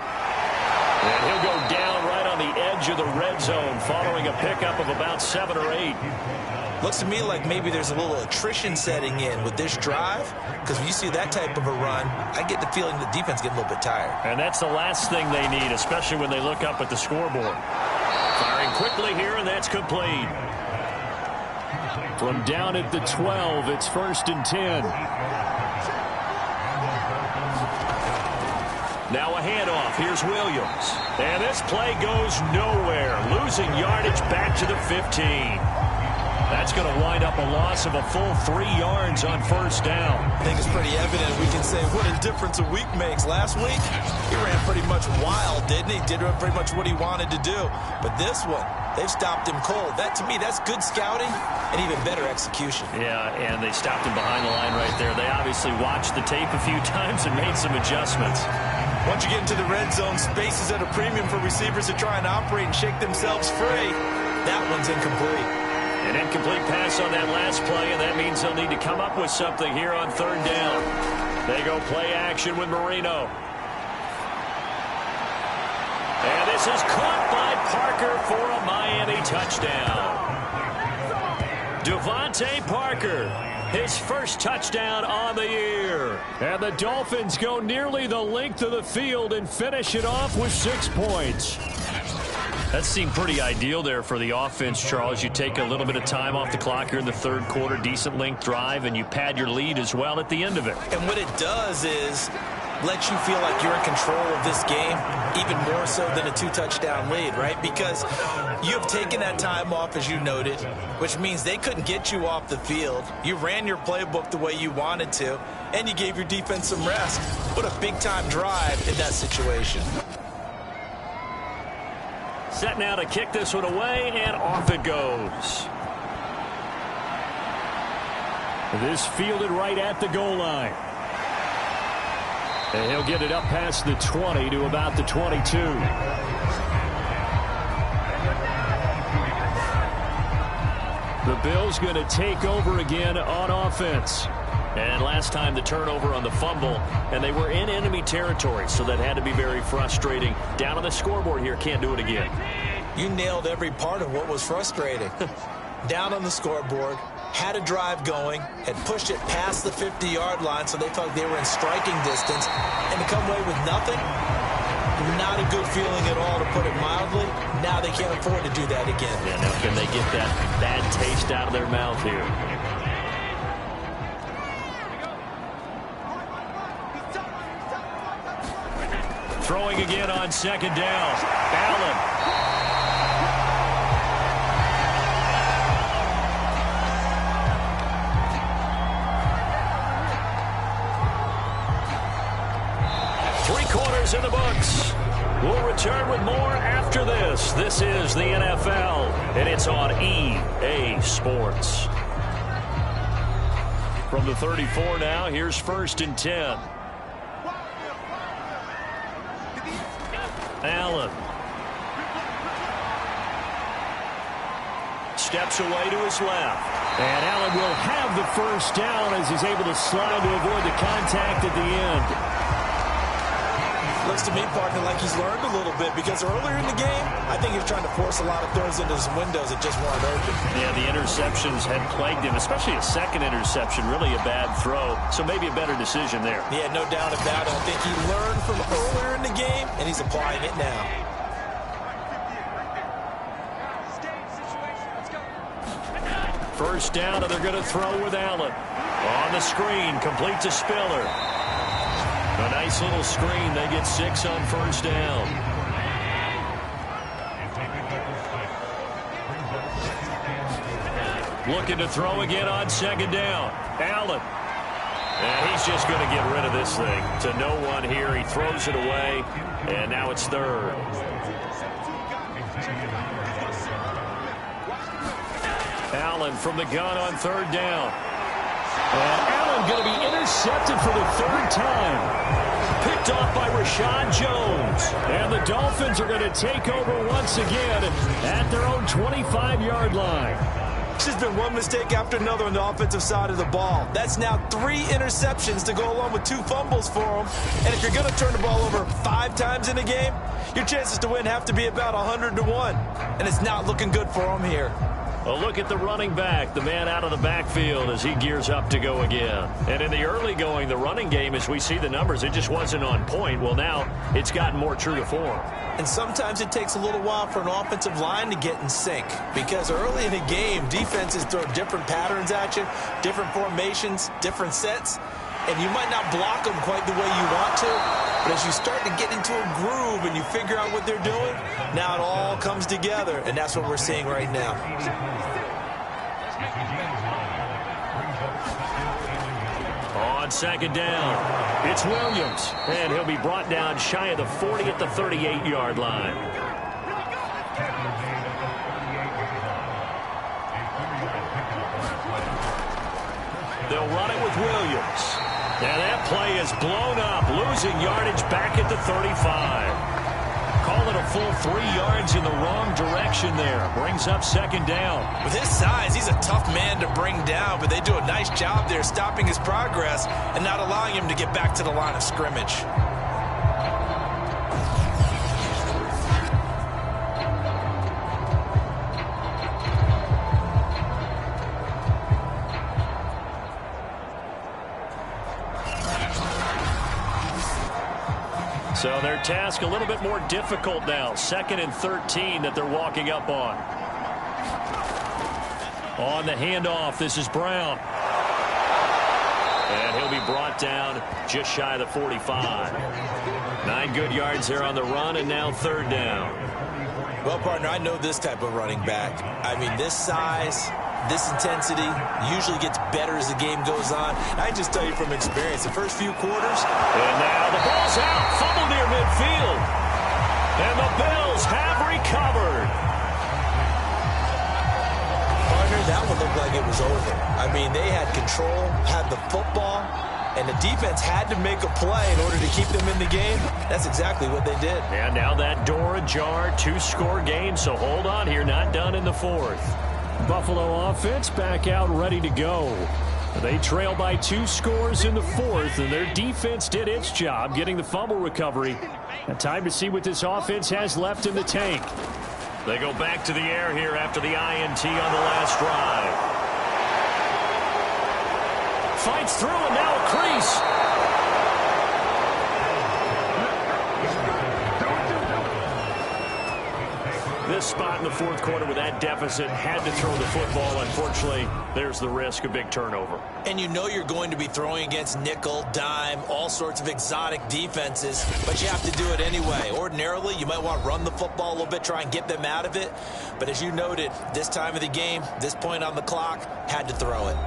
And he'll go down right on the edge edge of the red zone following a pickup of about 7 or 8. Looks to me like maybe there's a little attrition setting in with this drive, because when you see that type of a run, I get the feeling the defense getting a little bit tired. And that's the last thing they need, especially when they look up at the scoreboard. Firing quickly here, and that's complete. From down at the 12, it's 1st and 10. Now a handoff. Here's Williams. And this play goes nowhere. Losing yardage back to the 15. That's going to wind up a loss of a full 3 yards on 1st down. I think it's pretty evident. We can say what a difference a week makes. Last week, he ran pretty much wild, didn't he? Did pretty much what he wanted to do. But this one, they've stopped him cold. That, to me, that's good scouting and even better execution. Yeah, and they stopped him behind the line right there. They obviously watched the tape a few times and made some adjustments. Once you get into the red zone, space is at a premium for receivers to try and operate and shake themselves free. That one's incomplete. An incomplete pass on that last play, and that means they'll need to come up with something here on 3rd down. They go play action with Marino. And this is caught by Parker for a Miami touchdown. Devontae Parker, his first touchdown on the year. And the Dolphins go nearly the length of the field and finish it off with 6 points. That seemed pretty ideal there for the offense, Charles. You take a little bit of time off the clock here in the 3rd quarter, decent length drive, and you pad your lead as well at the end of it. And what it does is let you feel like you're in control of this game, even more so than a 2-touchdown lead, right? Because you have taken that time off, as you noted, which means they couldn't get you off the field. You ran your playbook the way you wanted to, and you gave your defense some rest. What a big-time drive in that situation. Set now to kick this one away, and off it goes. This fielded right at the goal line. And he'll get it up past the 20 to about the 22. The Bills going to take over again on offense. And last time the turnover on the fumble, and they were in enemy territory, so that had to be very frustrating. Down on the scoreboard here, can't do it again. You nailed every part of what was frustrating. Down on the scoreboard, had a drive going, had pushed it past the 50-yard line, so they thought they were in striking distance, and to come away with nothing, not a good feeling at all, to put it mildly. Now they can't afford to do that again. Yeah, now can they get that bad taste out of their mouth here? Throwing again on 2nd down. Allen. Three-quarters in the books. We'll return with more after this. This is the NFL, and it's on EA Sports. From the 34 now, here's 1st and 10. Allen. Steps away to his left. And Allen will have the 1st down as he's able to slide to avoid the contact at the end. Looks to me, partner, like he's learned a little bit, because earlier in the game, I think he was trying to force a lot of throws into some windows that just weren't open. Yeah, the interceptions had plagued him, especially a second interception, really a bad throw. So maybe a better decision there. Yeah, no doubt about it. I think he learned from earlier in the game, and he's applying it now. First down, and they're going to throw with Allen. On the screen, complete to Spiller. A nice little screen. They get 6 on 1st down. Looking to throw again on 2nd down. Allen. And he's just going to get rid of this thing. To no one here. He throws it away. And now it's 3rd. Allen from the gun on 3rd down. And Allen going to be intercepted for the 3rd time. Picked off by Rashad Jones. And the Dolphins are going to take over once again at their own 25-yard line. just been one mistake after another on the offensive side of the ball. That's now 3 interceptions to go along with 2 fumbles for him. And if you're going to turn the ball over 5 times in a game, your chances to win have to be about 100-1. And it's not looking good for him here. A look at the running back, the man out of the backfield as he gears up to go again. And in the early going, the running game, as we see the numbers, it just wasn't on point. Well, now it's gotten more true to form. And sometimes it takes a little while for an offensive line to get in sync, because early in a game, defenses throw different patterns at you, different formations, different sets, and you might not block them quite the way you want to, but as you start to get into a groove and you figure out what they're doing, now it all comes together, and that's what we're seeing right now. On second down, it's Williams, and he'll be brought down shy of the 40 at the 38-yard line. They'll run it with Williams. And that play is blown up, losing yardage back at the 35. Call it a full 3 yards in the wrong direction there. Brings up second down. With his size, he's a tough man to bring down, but they do a nice job there stopping his progress and not allowing him to get back to the line of scrimmage. So their task a little bit more difficult now. 2nd and 13 that they're walking up on. On the handoff, this is Brown. And he'll be brought down just shy of the 45. 9 good yards there on the run, and now 3rd down. Well, partner, I know this type of running back. I mean, this size, this intensity usually gets better as the game goes on. I just tell you from experience, the first few quarters. And now the ball's out. Fumble near midfield. And the Bills have recovered. Partner, that one looked like it was over. I mean, they had control, had the football, and the defense had to make a play in order to keep them in the game. That's exactly what they did. And now that door ajar, 2-score game, so hold on here, not done in the 4th. Buffalo offense back out ready to go. They trail by 2 scores in the 4th, and their defense did its job getting the fumble recovery. Now time to see what this offense has left in the tank. They go back to the air here after the INT on the last drive. Fights through, and now a crease. This spot in the 4th quarter with that deficit, had to throw the football. Unfortunately, there's the risk of big turnover. And you know you're going to be throwing against nickel, dime, all sorts of exotic defenses, but you have to do it anyway. Ordinarily, you might want to run the football a little bit, try and get them out of it. But as you noted, this time of the game, this point on the clock, had to throw it.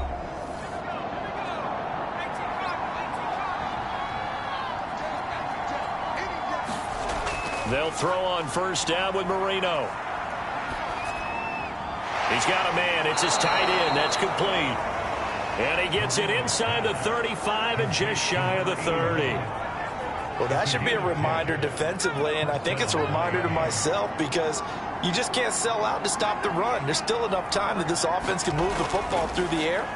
They'll throw on 1st down with Marino. He's got a man. It's his tight end. That's complete. And he gets it inside the 35 and just shy of the 30. Well, that should be a reminder defensively, and I think it's a reminder to myself, because you just can't sell out to stop the run. There's still enough time that this offense can move the football through the air,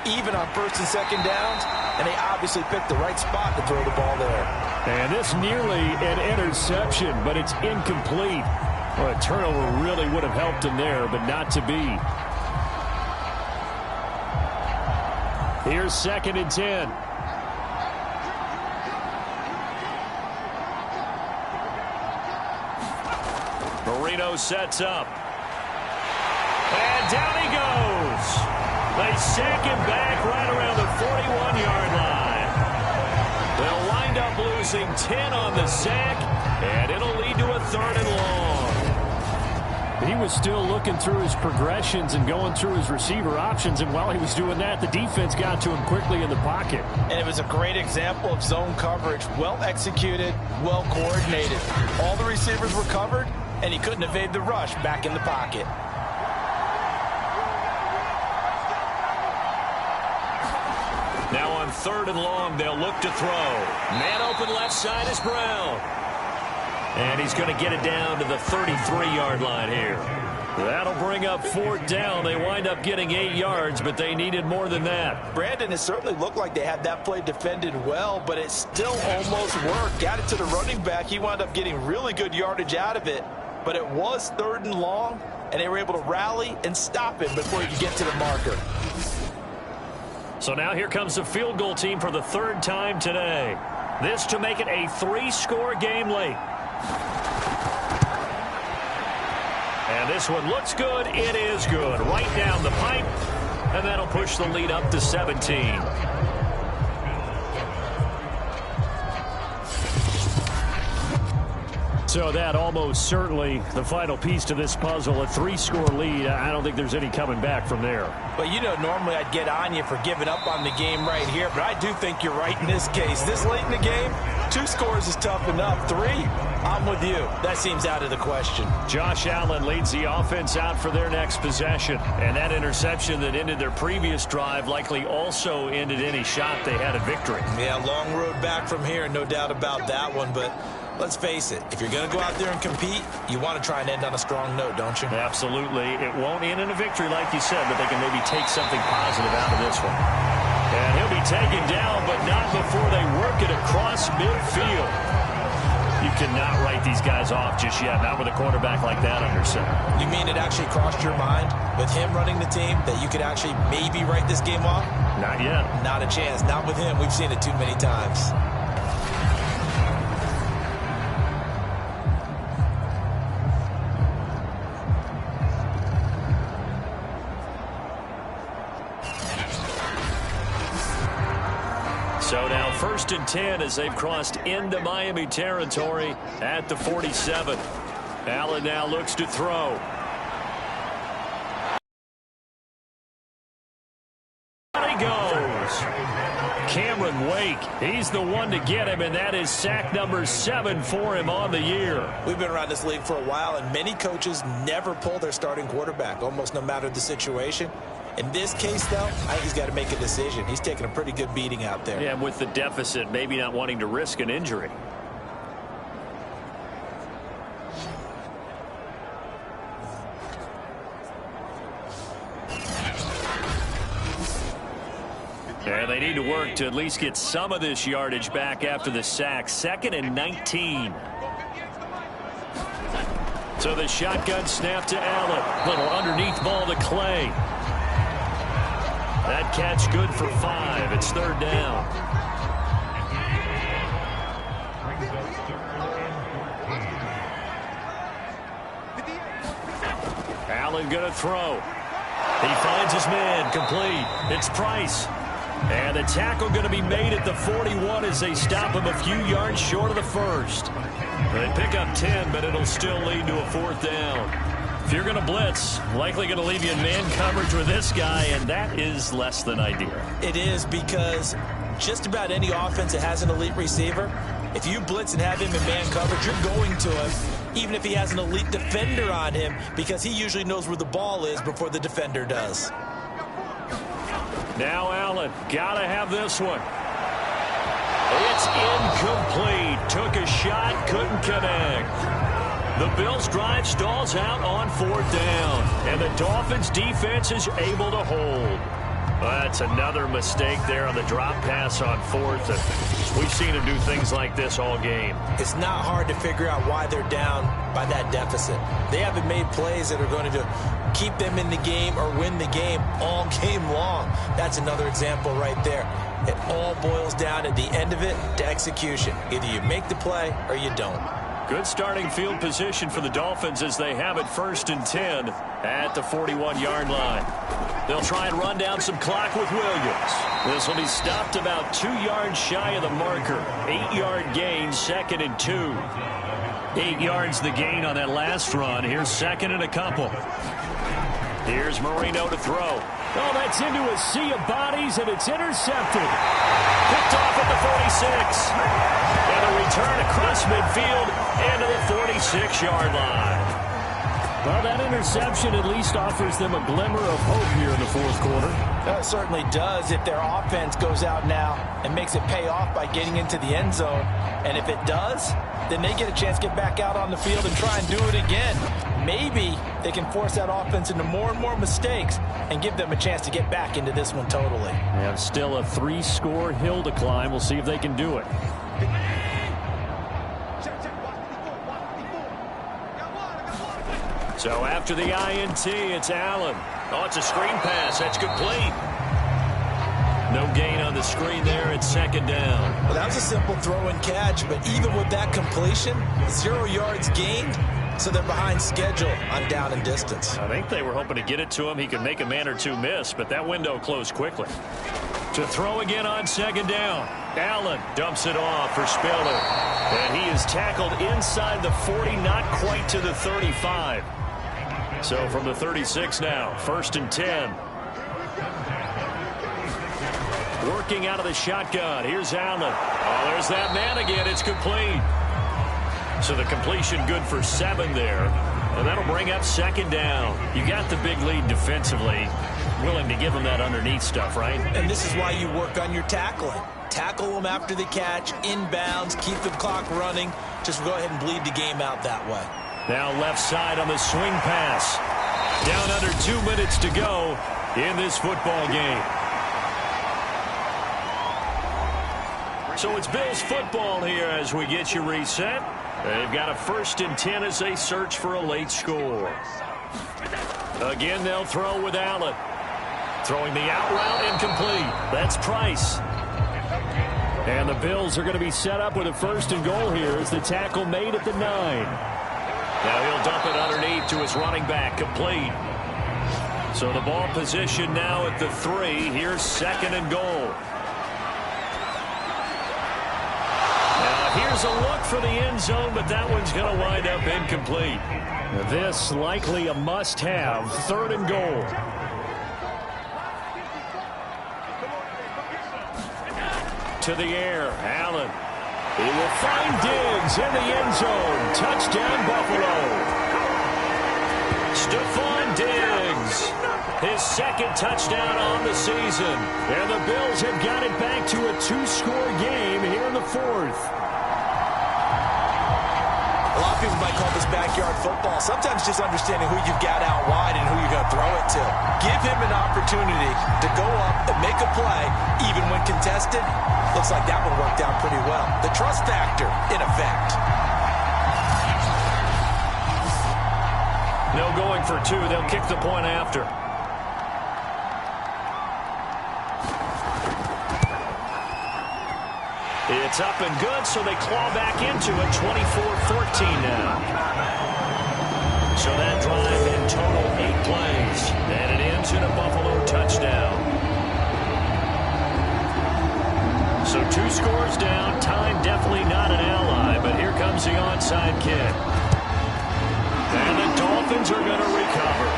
even on 1st and 2nd downs, and they obviously picked the right spot to throw the ball there. And this nearly an interception, but it's incomplete. Well, a turnover really would have helped him there, but not to be. Here's 2nd and 10. Marino sets up. And down he goes. They sack him back right around the 41-yard line. They'll wind up losing 10 on the sack, and it'll lead to a 3rd and long. He was still looking through his progressions and going through his receiver options, and while he was doing that, the defense got to him quickly in the pocket. And it was a great example of zone coverage. Well executed, well coordinated. All the receivers were covered, and he couldn't evade the rush back in the pocket. Now on 3rd and long, they'll look to throw. Man open left side is Brown. And he's going to get it down to the 33-yard line here. That'll bring up 4th down. They wind up getting 8 yards, but they needed more than that. Brandon, it certainly looked like they had that play defended well, but it still almost worked. Got it to the running back. He wound up getting really good yardage out of it, but it was 3rd and long, and they were able to rally and stop him before he could get to the marker. So now here comes the field goal team for the 3rd time today. This to make it a 3-score game late. And this one looks good. It is good. Right down the pipe. And that'll push the lead up to 17. So that almost certainly the final piece to this puzzle. A 3-score lead. I don't think there's any coming back from there. But, you know, normally I'd get on you for giving up on the game right here. But I do think you're right in this case. This late in the game, 2 scores is tough enough. 3, I'm with you. That seems out of the question. Josh Allen leads the offense out for their next possession. And that interception that ended their previous drive likely also ended any shot they had at victory. Yeah, long road back from here, no doubt about that one. But let's face it, if you're going to go out there and compete, you want to try and end on a strong note, don't you? Absolutely. It won't end in a victory like you said, but they can maybe take something positive out of this one. And he'll be taken down, but not before they work it across midfield. You cannot write these guys off just yet, not with a quarterback like that under center. You mean it actually crossed your mind with him running the team that you could actually maybe write this game off? Not yet. Not a chance. Not with him. We've seen it too many times. So now 1st and 10 as they've crossed into Miami territory at the 47. Allen now looks to throw. There he goes. Cameron Wake, he's the one to get him, and that is sack number 7 for him on the year. We've been around this league for a while, and many coaches never pull their starting quarterback, almost no matter the situation. In this case, though, I think he's got to make a decision. He's taking a pretty good beating out there. Yeah, with the deficit, maybe not wanting to risk an injury. And they need to work to at least get some of this yardage back after the sack. 2nd and 19. So the shotgun snap to Allen. Little underneath ball to Clay. That catch good for 5. It's 3rd down. Allen going to throw. He finds his man. Complete. It's Price. And the tackle going to be made at the 41 as they stop him a few yards short of the 1st. They pick up 10, but it'll still lead to a 4th down. If you're going to blitz, likely going to leave you in man coverage with this guy, and that is less than ideal. It is, because just about any offense that has an elite receiver, if you blitz and have him in man coverage, you're going to him, even if he has an elite defender on him, because he usually knows where the ball is before the defender does. Now Allen, got to have this one. It's incomplete. Took a shot, couldn't connect. The Bills' drive stalls out on 4th down, and the Dolphins' defense is able to hold. That's another mistake there on the drop pass on 4th, and we've seen him do things like this all game. It's not hard to figure out why they're down by that deficit. They haven't made plays that are going to keep them in the game or win the game all game long. That's another example right there. It all boils down at the end of it to execution. Either you make the play or you don't. Good starting field position for the Dolphins as they have it 1st and 10 at the 41-yard line. They'll try and run down some clock with Williams. This will be stopped about 2 yards shy of the marker. 8-yard gain, 2nd and 2. 8 yards the gain on that last run. Here's 2nd and a couple. Here's Marino to throw. Oh, that's into a sea of bodies, and it's intercepted. Picked off at the 46. And a return across midfield into the 46-yard line. Well, that interception at least offers them a glimmer of hope here in the 4th quarter. That certainly does if their offense goes out now and makes it pay off by getting into the end zone. And if it does, then they get a chance to get back out on the field and try and do it again. Maybe they can force that offense into more and more mistakes and give them a chance to get back into this one totally. They have still a 3-score hill to climb. We'll see if they can do it. So after the INT, it's Allen. Oh, it's a screen pass. That's complete. No gain on the screen there. It's second down. Well, that was a simple throw and catch, but even with that completion, 0 yards gained, so they're behind schedule on down and distance. I think they were hoping to get it to him. He could make a man or two miss, but that window closed quickly. To throw again on second down. Allen dumps it off for Spiller. And he is tackled inside the 40, not quite to the 35. So from the 36 now, 1st and 10. Working out of the shotgun. Here's Allen. Oh, there's that man again. It's complete. So the completion good for 7 there. And that'll bring up second down. You got the big lead defensively. Willing to give them that underneath stuff, right? And this is why you work on your tackling. Tackle them after the catch, inbounds, keep the clock running. Just go ahead and bleed the game out that way. Now left side on the swing pass. Down under 2 minutes to go in this football game. So it's Bills football here as we get you reset. They've got a 1st and 10 as they search for a late score. Again, they'll throw with Allen. Throwing the out route incomplete. That's Price. And the Bills are going to be set up with a 1st and goal here as the tackle made at the 9. Now he'll dump it underneath to his running back, complete. So the ball position now at the 3. Here's 2nd and goal. Here's a look for the end zone, but that one's going to wind up incomplete. This likely a must-have, 3rd and goal. To the air, Allen. He will find Diggs in the end zone. Touchdown, Buffalo. Stephon Diggs, his 2nd touchdown on the season. And the Bills have got it back to a 2-score game here in the 4th. A lot of people might call this backyard football. Sometimes just understanding who you've got out wide and who you're going to throw it to. Give him an opportunity to go up and make a play, even when contested. Looks like that one worked out pretty well. The trust factor, in effect. No going for 2. They'll kick the point after. It's up and good, so they claw back into it, 24-14 now. So that drive in total 8 plays, and it ends in a Buffalo touchdown. So 2 scores down, time definitely not an ally, but here comes the onside kick. And the Dolphins are going to recover.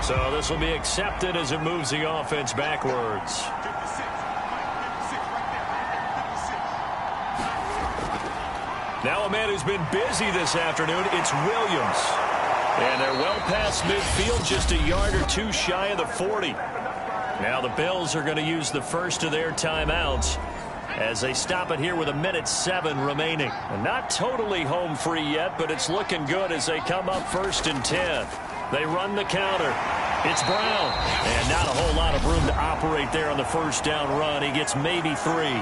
So this will be accepted as it moves the offense backwards. Now a man who's been busy this afternoon, it's Williams. And they're well past midfield, just a yard or 2 shy of the 40. Now the Bills are going to use the first of their timeouts as they stop it here with 1:07 remaining. And not totally home free yet, but it's looking good as they come up 1st and 10. They run the counter. It's Brown. And not a whole lot of room to operate there on the 1st down run. He gets maybe 3.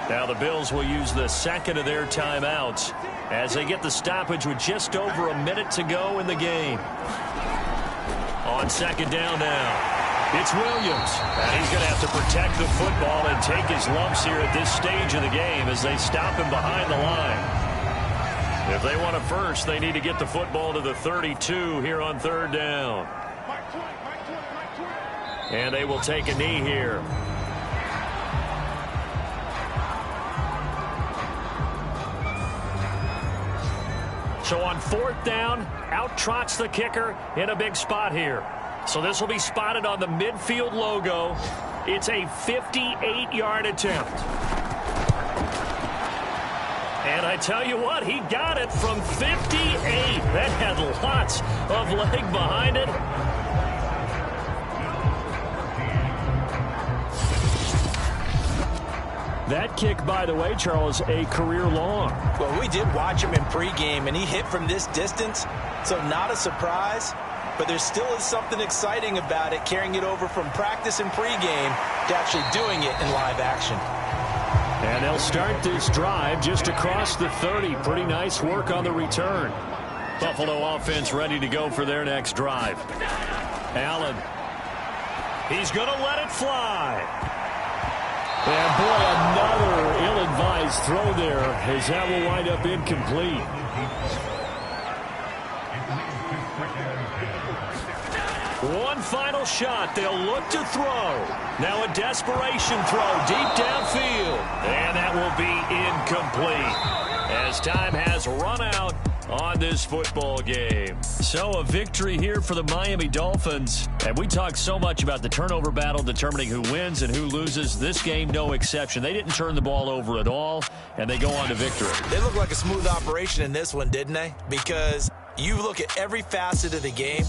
Now the Bills will use the 2nd of their timeouts as they get the stoppage with just over a minute to go in the game. On 2nd down now, it's Williams. And he's going to have to protect the football and take his lumps here at this stage of the game as they stop him behind the line. If they want a first, they need to get the football to the 32 here on 3rd down. And they will take a knee here. So on 4th down, out trots the kicker in a big spot here. So this will be spotted on the midfield logo. It's a 58-yard attempt. And I tell you what, he got it from 58. That had lots of leg behind it. That kick, by the way, Charles, a career long. Well, we did watch him in pregame, and he hit from this distance, so not a surprise. But there still is something exciting about it, carrying it over from practice and pregame to actually doing it in live action. And they'll start this drive just across the 30. Pretty nice work on the return. Buffalo offense ready to go for their next drive. Allen. He's going to let it fly. And, boy, another ill-advised throw there as that will wind up incomplete. One final shot. They'll look to throw. Now a desperation throw deep downfield. And that will be incomplete as time has run out on this football game. So a victory here for the Miami Dolphins. And we talked so much about the turnover battle determining who wins and who loses. This game, no exception. They didn't turn the ball over at all, and they go on to victory. They looked like a smooth operation in this one, didn't they? Because you look at every facet of the game,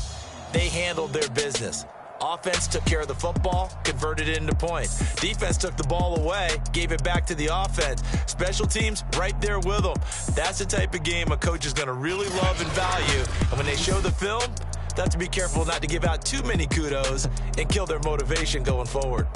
they handled their business. Offense took care of the football, converted it into points. Defense took the ball away, gave it back to the offense. Special teams right there with them. That's the type of game a coach is going to really love and value. And when they show the film, they have to be careful not to give out too many kudos and kill their motivation going forward.